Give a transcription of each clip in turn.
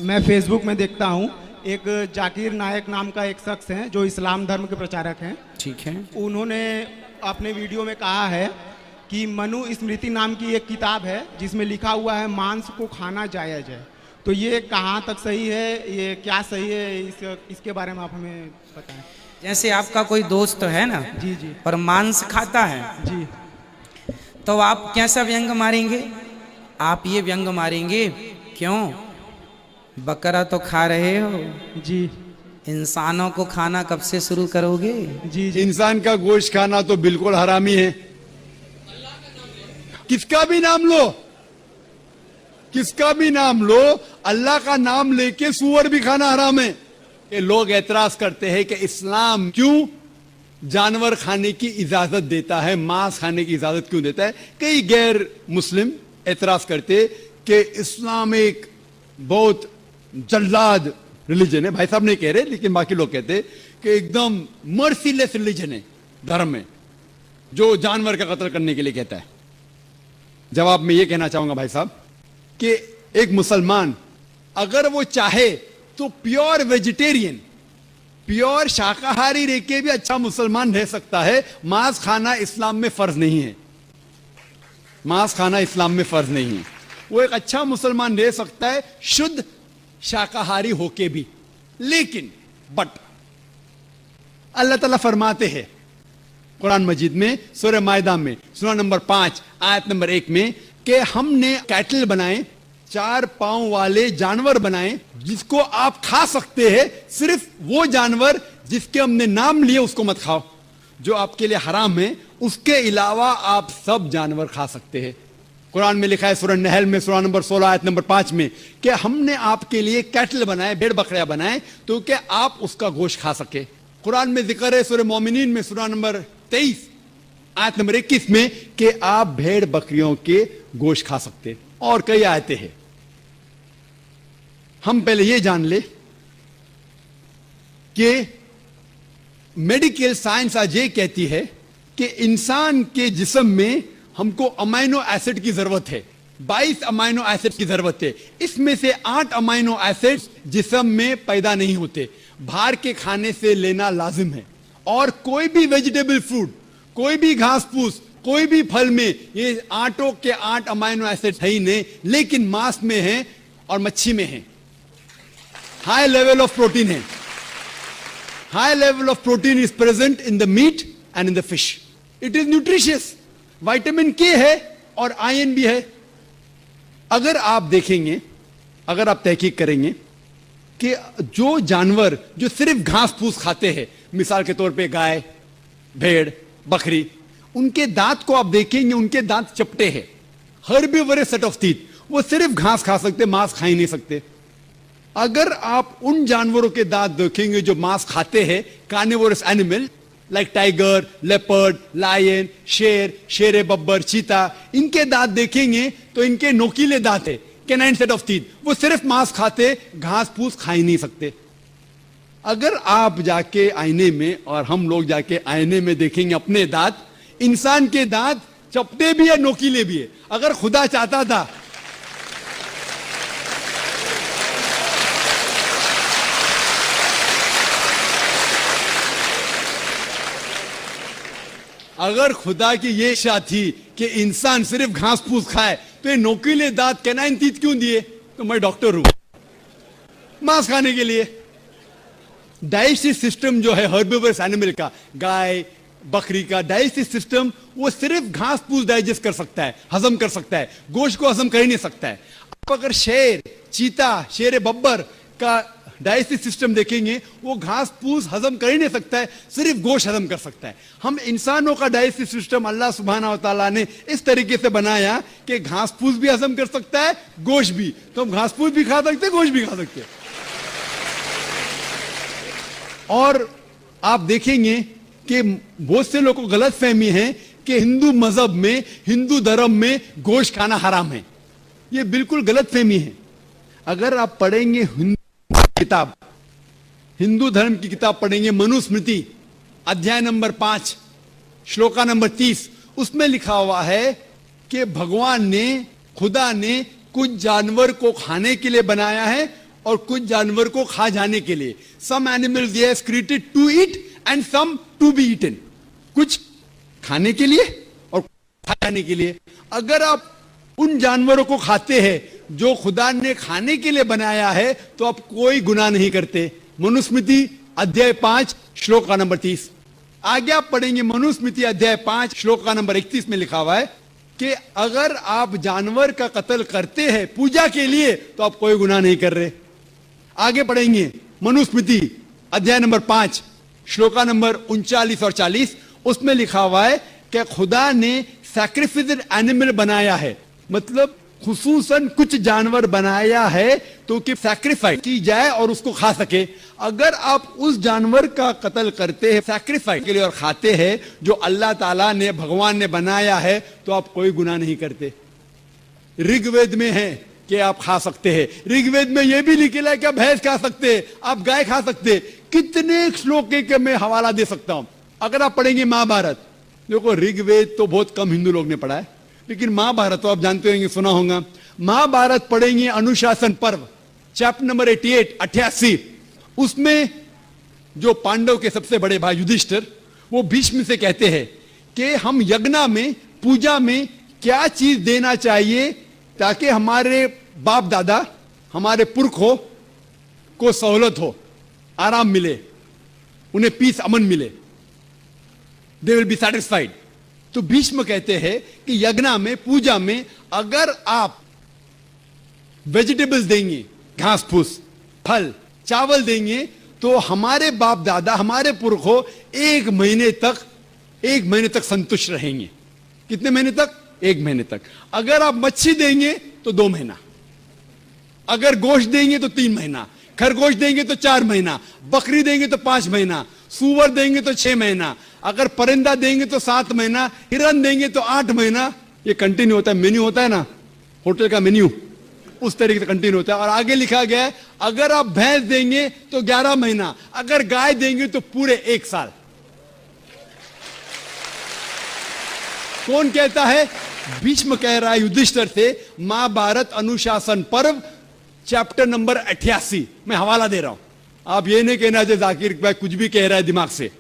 मैं फेसबुक में देखता हूँ, एक जाकिर नायक नाम का एक शख्स हैं जो इस्लाम धर्म के प्रचारक हैं। ठीक है। उन्होंने अपने वीडियो में कहा है कि मनु स्मृति नाम की एक किताब है जिसमें लिखा हुआ है मांस को खाना जायज़ है। तो ये कहाँ तक सही है, ये क्या सही है, इसके बारे में आप हमें बताएं। जैसे आपका कोई दोस्त है ना, जी जी, और मांस खाता है जी, तो आप कैसा व्यंग मारेंगे? आप ये व्यंग मारेंगे, क्यों बकरा तो खा रहे हो जी, इंसानों को खाना कब से शुरू करोगे? जी जी। इंसान का गोश्त खाना तो बिल्कुल हरामी है। किसका भी नाम लो, किसका भी नाम लो, अल्लाह का नाम लेके सूअर भी खाना हराम है। ये लोग एतराज करते हैं कि इस्लाम क्यों जानवर खाने की इजाजत देता है, मांस खाने की इजाजत क्यों देता है। कई गैर मुस्लिम एतराज करते कि इस्लाम एक बहुत जल्लाद रिलीजन है। भाई साहब नहीं कह रहे, लेकिन बाकी लोग कहते कि एकदम मर्सीलेस रिलीजन है, धर्म है जो जानवर का कत्ल करने के लिए कहता है। जवाब में यह कहना चाहूंगा भाई साहब कि एक मुसलमान अगर वो चाहे तो प्योर वेजिटेरियन, प्योर शाकाहारी रह के भी अच्छा मुसलमान रह सकता है। मांस खाना इस्लाम में फर्ज नहीं है, मांस खाना इस्लाम में फर्ज नहीं है। वो एक अच्छा मुसलमान रह सकता है शुद्ध शाकाहारी होके भी। लेकिन बट अल्लाह ताला फरमाते हैं कुरान मजीद में सूरह मायदा में सूरा नंबर 5 आयत नंबर 1 में कि हमने कैटल बनाए, 4 पांव वाले जानवर बनाए जिसको आप खा सकते हैं। सिर्फ वो जानवर जिसके हमने नाम लिए उसको मत खाओ, जो आपके लिए हराम है। उसके अलावा आप सब जानवर खा सकते हैं। कुरान में लिखा है सूरह नहल में सूरा नंबर 16 आयत नंबर 5 में कि हमने आपके लिए कैटल बनाए, भेड़ बकरियां बनाए तो कि आप उसका गोश्त खा सके। कुरान में जिक्र है सूरह मोमिनीन में सूरा नंबर 23 आयत नंबर 21 में कि आप भेड़ बकरियों के गोश्त खा सकते। और कई आयतें हैं। हम पहले यह जान ले कि मेडिकल साइंस आज ये कहती है कि इंसान के जिस्म में हमको अमाइनो एसिड की जरूरत है, 22 अमाइनो एसिड की जरूरत है। इसमें से 8 अमाइनो एसिड जिस्म में पैदा नहीं होते, बाहर के खाने से लेना लाजिम है। और कोई भी वेजिटेबल फ्रूट, कोई भी घास फूस, कोई भी फल में ये 8 के 8 अमाइनो एसिड है ही नहीं, लेकिन मांस में है और मच्छी में है। हाई लेवल ऑफ प्रोटीन है। High level of protein is present in the meat and in the fish. It is nutritious. Vitamin K है और आयरन भी है। अगर आप देखेंगे, अगर आप तहकीक करेंगे कि जो जानवर जो सिर्फ घास फूस खाते हैं, मिसाल के तौर पे गाय, भेड़, बकरी, उनके दांत को आप देखेंगे, उनके दांत चपटे हैं। हर्बीवोरस सेट ऑफ टीथ, वो सिर्फ घास खा सकते, मांस खा ही नहीं सकते। अगर आप उन जानवरों के दांत देखेंगे जो मांस खाते हैं, carnivorous animal like tiger, leopard, lion, शेर, शेर बब्बर, चीता, इनके दांत देखेंगे तो इनके नोकीले दांत है, कैनाइन सेट ऑफ टीथ। वो सिर्फ मांस खाते, घास फूस खा ही नहीं सकते। अगर आप जाके आईने में और हम लोग जाके आईने में देखेंगे अपने दांत, इंसान के दांत चपटे भी है, नोकीले भी है। अगर खुदा चाहता था, अगर खुदा की ये इच्छा थी कि इंसान सिर्फ घास फूस खाए तो ये नोकीले दांत, कैनाइन टीथ क्यों दिए? तो मैं डॉक्टर हूं, मांस खाने के लिए। डाइजेस्टिव सिस्टम जो है हर्बिवोरस एनिमल का, गाय बकरी का डाइजेस्टिव सिस्टम, वो सिर्फ घास फूस डाइजेस्ट कर सकता है, हजम कर सकता है, गोश्त को हजम कर ही नहीं सकता है। आप अगर शेर, चीता, शेर बब्बर का डाइजेस्टिव सिस्टम देखेंगे, वो घास फूस हजम कर ही नहीं सकता है, सिर्फ गोश्त हजम कर सकता है। हम इंसानों का डाइजेस्टिव सिस्टम अल्लाह सुब्हानहू व तआला ने इस तरीके से बनाया कि घास फूस भी हजम कर सकता है, गोश्त भी। तो हम घास फूस भी खा सकते हैं, गोश्त भी खा सकते हैं। और आप देखेंगे कि बहुत से लोगों को गलत फहमी है कि हिंदू मजहब में, हिंदू धर्म में गोश्त खाना हराम है। यह बिल्कुल गलत फहमी है। अगर आप पढ़ेंगे हिंदू किताब, हिंदू धर्म की किताब पढ़ेंगे, मनुस्मृति अध्याय नंबर 5 श्लोका नंबर 30, उसमें लिखा हुआ है कि भगवान ने, खुदा ने कुछ जानवर को खाने के लिए बनाया है और कुछ जानवर को खा जाने के लिए। Some animals they are created to eat and some to be eaten. कुछ खाने के लिए और खा जाने के लिए। अगर आप उन जानवरों को खाते हैं जो खुदा ने खाने के लिए बनाया है तो आप कोई गुनाह नहीं करते। मनुस्मृति अध्याय 5 श्लोक का नंबर 30। आगे आप पढ़ेंगे मनुस्मृति अध्याय 5 श्लोक का नंबर 31 में लिखा हुआ है कि अगर आप जानवर का कत्ल करते हैं पूजा के लिए तो आप कोई गुनाह नहीं कर रहे। आगे पढ़ेंगे मनुस्मृति अध्याय नंबर 5 श्लोका नंबर 39 और 40। उसमें लिखा हुआ है कि खुदा ने सैक्रिफिस्ड एनिमल बनाया है, मतलब खुसूसन कुछ जानवर बनाया है तो कि सैक्रिफाइस की जाए और उसको खा सके। अगर आप उस जानवर का कत्ल करते हैं सैक्रिफाइस के लिए और खाते हैं जो अल्लाह ताला ने भगवान ने बनाया है तो आप कोई गुनाह नहीं करते। ऋग्वेद में है कि आप खा सकते हैं। ऋग्वेद में यह भी लिखा है कि आप भैंस खा सकते हैं, आप गाय खा सकते हैं। कितने श्लोक के मैं हवाला दे सकता हूं। अगर आप पढ़ेंगे महाभारत, देखो ऋग्वेद तो बहुत कम हिंदू लोग ने पढ़ा है, लेकिन महाभारत तो आप जानते होंगे, सुना होगा। महाभारत पढ़ेंगे अनुशासन पर्व चैप्टर नंबर 88। उसमें जो पांडव के सबसे बड़े भाई युधिष्ठिर वो भीष्म से कहते हैं कि हम यज्ञ में पूजा में क्या चीज देना चाहिए ताकि हमारे बाप दादा हमारे पुरखों को सहूलत हो, आराम मिले, उन्हें पीस अमन मिले, दे विल बी सेटिस्फाइड। तो भीष्म कहते हैं कि यज्ञ में पूजा में अगर आप वेजिटेबल्स देंगे, घास फूस फल चावल देंगे तो हमारे बाप दादा हमारे पुरखों 1 महीने तक संतुष्ट रहेंगे। कितने महीने तक? 1 महीने तक। अगर आप मच्छी देंगे तो 2 महीना, अगर गोश्त देंगे तो 3 महीना, खरगोश देंगे तो 4 महीना, बकरी देंगे तो 5 महीना, सूअर देंगे तो 6 महीना, अगर परिंदा देंगे तो 7 महीना, हिरन देंगे तो 8 महीना। ये कंटिन्यू होता है, मेन्यू होता है ना होटल का मेन्यू, उस तरीके से कंटिन्यू होता है। और आगे लिखा गया है अगर आप भैंस देंगे तो 11 महीना, अगर गाय देंगे तो पूरे 1 साल। कौन कहता है? भीष्म कह रहा है युधिष्ठिर से। महाभारत अनुशासन पर्व चैप्टर नंबर 88 मैं हवाला दे रहा हूं। आप ये नहीं कहना चाहिए जाकिर भाई कुछ भी कह रहा है दिमाग से,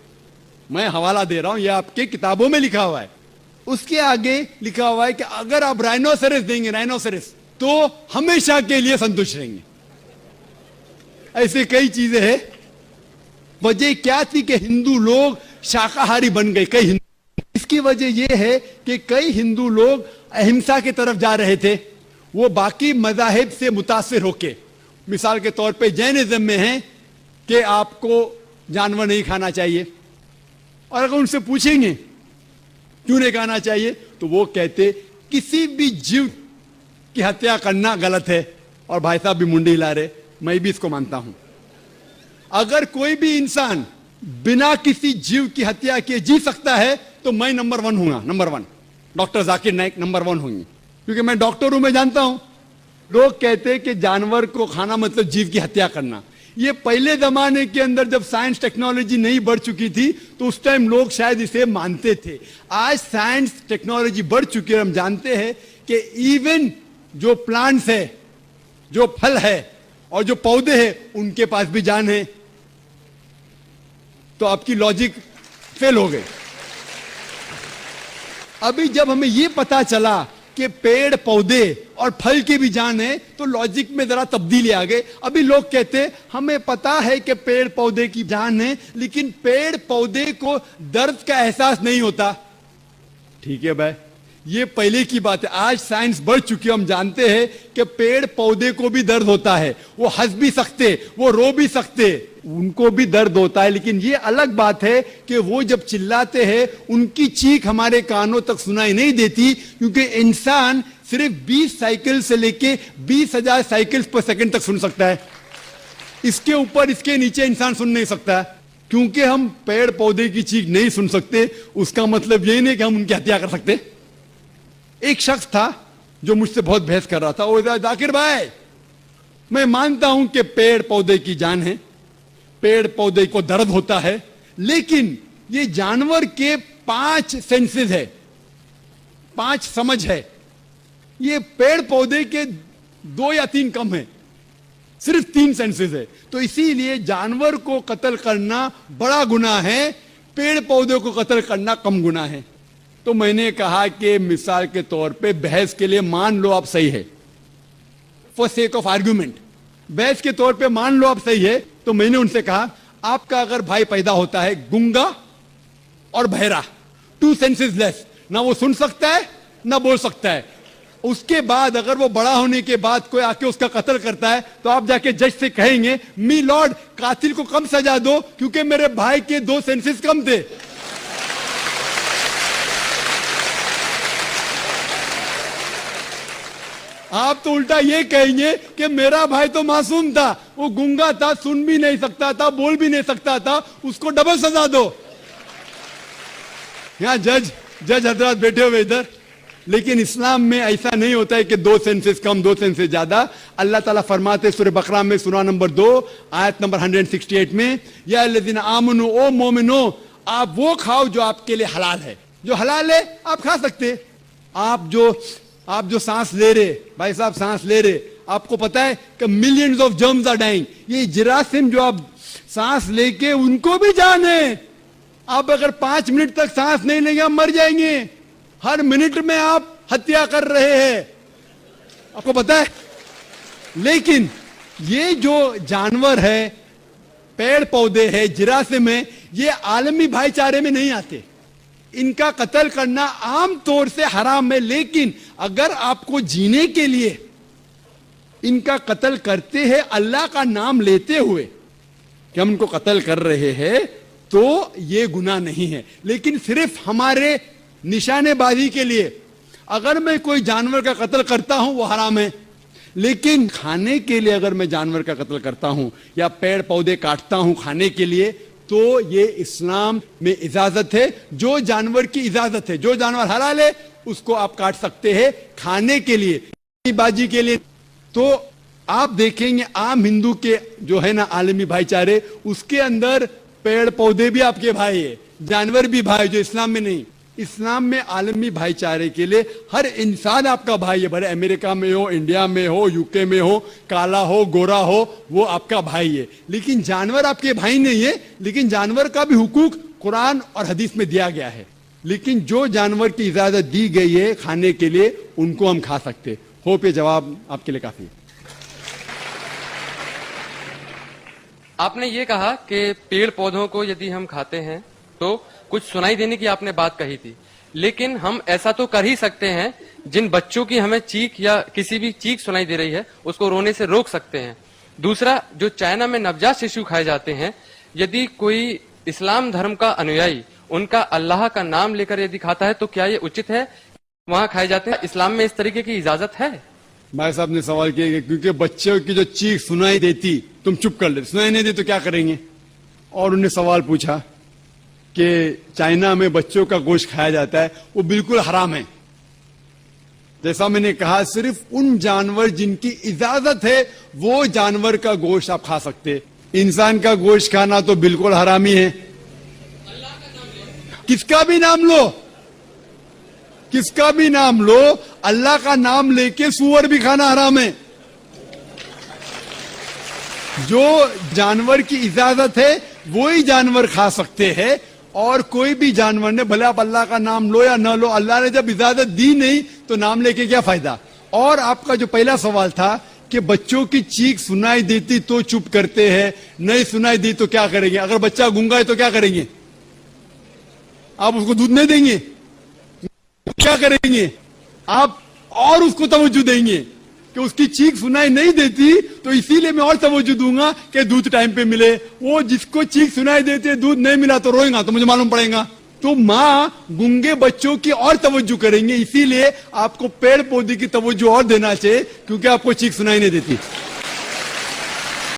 मैं हवाला दे रहा हूं, ये आपके किताबों में लिखा हुआ है। उसके आगे लिखा हुआ है कि अगर आप राइनोसेरस देंगे, राइनोसेरस, तो हमेशा के लिए संतुष्ट रहेंगे। ऐसे कई चीजें हैं। वजह क्या थी कि हिंदू लोग शाकाहारी बन गए, कई हिंदू। इसकी वजह यह है कि कई हिंदू लोग अहिंसा की तरफ जा रहे थे, वो बाकी मजाहिब से मुतासिर होके। मिसाल के तौर पे जैनिज्म में है कि आपको जानवर नहीं खाना चाहिए, और अगर उनसे पूछेंगे क्यों नहीं खाना चाहिए तो वो कहते किसी भी जीव की हत्या करना गलत है। और भाई साहब भी मुंडी हिला रहे, मैं भी इसको मानता हूं। अगर कोई भी इंसान बिना किसी जीव की हत्या किए जी सकता है तो मैं नंबर 1 हूंगा, नंबर 1। डॉक्टर जाकिर नाइक नंबर 1 होंगे, क्योंकि मैं डॉक्टर हूं, मैं जानता हूं। लोग कहते हैं कि जानवर को खाना मतलब जीव की हत्या करना। ये पहले जमाने के अंदर जब साइंस टेक्नोलॉजी नहीं बढ़ चुकी थी तो उस टाइम लोग शायद इसे मानते थे। आज साइंस टेक्नोलॉजी बढ़ चुकी है, हम जानते हैं कि इवन जो प्लांट्स है, जो फल है और जो पौधे हैं उनके पास भी जान है। तो आपकी लॉजिक फेल हो गई। अभी जब हमें यह पता चला कि पेड़ पौधे और फल की भी जान है तो लॉजिक में जरा तब्दीली आ गई। अभी लोग कहते हैं हमें पता है कि पेड़ पौधे की जान है, लेकिन पेड़ पौधे को दर्द का एहसास नहीं होता। ठीक है भाई, ये पहले की बात है। आज साइंस बढ़ चुकी है, हम जानते हैं कि पेड़ पौधे को भी दर्द होता है। वो हंस भी सकते, वो रो भी सकते, उनको भी दर्द होता है। लेकिन ये अलग बात है कि वो जब चिल्लाते हैं उनकी चीख हमारे कानों तक सुनाई नहीं देती, क्योंकि इंसान सिर्फ 20 साइकिल से लेके 20,000 साइकिल पर सेकंड तक सुन सकता है। इसके ऊपर इसके नीचे इंसान सुन नहीं सकता। क्योंकि हम पेड़ पौधे की चीख नहीं सुन सकते उसका मतलब यही नहीं कि हम उनकी हत्या कर सकते। एक शख्स था जो मुझसे बहुत बहस कर रहा था। वो जाकिर भाई, मैं मानता हूं कि पेड़ पौधे की जान है, पेड़ पौधे को दर्द होता है, लेकिन ये जानवर के 5 सेंसेस है, 5 समझ है, ये पेड़ पौधे के 2 या 3 कम है। सिर्फ 3 सेंसेस है। तो इसीलिए जानवर को कत्ल करना बड़ा गुनाह है, पेड़ पौधे को कत्ल करना कम गुनाह है। तो मैंने कहा कि मिसाल के तौर पे बहस के लिए मान लो आप सही है, फॉर सेक ऑफ आर्ग्यूमेंट, बहस के तौर पे मान लो आप सही है। तो मैंने उनसे कहा आपका अगर भाई पैदा होता है गूंगा और बहरा, 2 सेंसेस लेस, ना वो सुन सकता है ना बोल सकता है, उसके बाद अगर वो बड़ा होने के बाद कोई आके उसका कत्ल करता है तो आप जाके जज से कहेंगे मी लॉर्ड कातिल को कम सजा दो क्योंकि मेरे भाई के 2 सेंसेस कम थे। आप तो उल्टा ये कहेंगे कि मेरा भाई तो मासूम था, वो गूंगा था, सुन भी नहीं सकता था, बोल भी नहीं सकता था, उसको डबल सजा दो। यहां जज हजरात बैठे हुए इधर, लेकिन इस्लाम में ऐसा नहीं होता है कि 2 सेंसेस कम 2 सेंसेस ज्यादा। अल्लाह ताला फरमाते सूरह बकरा में सूरा नंबर 2 आयत नंबर 168 में, या अल्लज़ीना आमनू, ओ मोमिनो, आप वो खाओ जो आपके लिए हलाल है, जो हलाल है आप खा सकते। आप जो सांस ले रहे भाई साहब, सांस ले रहे, आपको पता है कि millions of germs are dying. ये जरासीम जो आप सांस लेके उनको भी जान है, आप अगर 5 मिनट तक सांस नहीं लेंगे आप मर जाएंगे। हर मिनट में आप हत्या कर रहे हैं, आपको पता है। लेकिन ये जो जानवर है, पेड़ पौधे है, जरासीम है, ये आलमी भाईचारे में नहीं आते, इनका कत्ल करना आम तौर से हराम है। लेकिन अगर आपको जीने के लिए इनका कत्ल करते हैं अल्लाह का नाम लेते हुए कि हम इनको कत्ल कर रहे हैं, तो ये गुनाह नहीं है। लेकिन सिर्फ हमारे निशानेबाजी के लिए अगर मैं कोई जानवर का कत्ल करता हूं वो हराम है, लेकिन खाने के लिए अगर मैं जानवर का कत्ल करता हूं या पेड़ पौधे काटता हूं खाने के लिए, तो ये इस्लाम में इजाजत है। जो जानवर की इजाजत है, जो जानवर हलाल है, उसको आप काट सकते हैं खाने के लिए, बाजी के लिए। तो आप देखेंगे आम हिंदू के जो है ना आलमी भाईचारे, उसके अंदर पेड़ पौधे भी आपके भाई है, जानवर भी भाई, जो इस्लाम में नहीं। इस्लाम में आलमी भाईचारे के लिए हर इंसान आपका भाई है, भले अमेरिका में हो, इंडिया में हो, यूके में हो, काला हो, गोरा हो, वो आपका भाई है। लेकिन जानवर आपके भाई नहीं है, लेकिन जानवर का भी हुकूक कुरान और हदीस में दिया गया है। लेकिन जो जानवर की इजाजत दी गई है खाने के लिए, उनको हम खा सकते। होप ये जवाब आपके लिए काफी है। आपने ये कहा कि पेड़ पौधों को यदि हम खाते हैं तो कुछ सुनाई देने की आपने बात कही थी, लेकिन हम ऐसा तो कर ही सकते हैं, जिन बच्चों की हमें चीख या किसी भी चीख सुनाई दे रही है उसको रोने से रोक सकते हैं। दूसरा, जो चाइना में नवजात शिशु खाए जाते हैं, यदि कोई इस्लाम धर्म का अनुयायी उनका अल्लाह का नाम लेकर यदि खाता है तो क्या ये उचित है वहां खाए जाते हैं? इस्लाम में इस तरीके की इजाजत है? भाई साहब ने सवाल किया कि क्योंकि बच्चों की जो चीख सुनाई देती, तुम चुप कर ले, सुनाई नहीं दे तो क्या करेंगे? और उन्हें सवाल पूछा कि चाइना में बच्चों का गोश्त खाया जाता है, वो बिल्कुल हराम है। जैसा मैंने कहा, सिर्फ उन जानवर जिनकी इजाजत है वो जानवर का गोश्त आप खा सकते। इंसान का गोश्त खाना तो बिल्कुल हरामी है। किसका भी नाम लो, किसका भी नाम लो, अल्लाह का नाम लेके सूअर भी खाना हराम है। जो जानवर की इजाजत है वो ही जानवर खा सकते हैं, और कोई भी जानवर ने, भले आप अल्लाह का नाम लो या ना लो, अल्लाह ने जब इजाजत दी नहीं तो नाम लेके क्या फायदा। और आपका जो पहला सवाल था कि बच्चों की चीख सुनाई देती तो चुप करते हैं, नहीं सुनाई दी तो क्या करेंगे? अगर बच्चा गूंगा है तो क्या करेंगे? आप उसको दूध नहीं देंगे? क्या करेंगे आप? और उसको तवज्जो देंगे कि उसकी चीख सुनाई नहीं देती तो इसीलिए मैं और तवज्जो दूंगा कि दूध टाइम पे मिले। वो जिसको चीख सुनाई देती है, दूध नहीं मिला तो रोएगा, तो मुझे मालूम पड़ेगा। तो माँ गूंगे बच्चों की और तवज्जो करेंगे, इसीलिए आपको पेड़ पौधे की तवज्जो और देना चाहिए, क्योंकि आपको चीख सुनाई नहीं देती।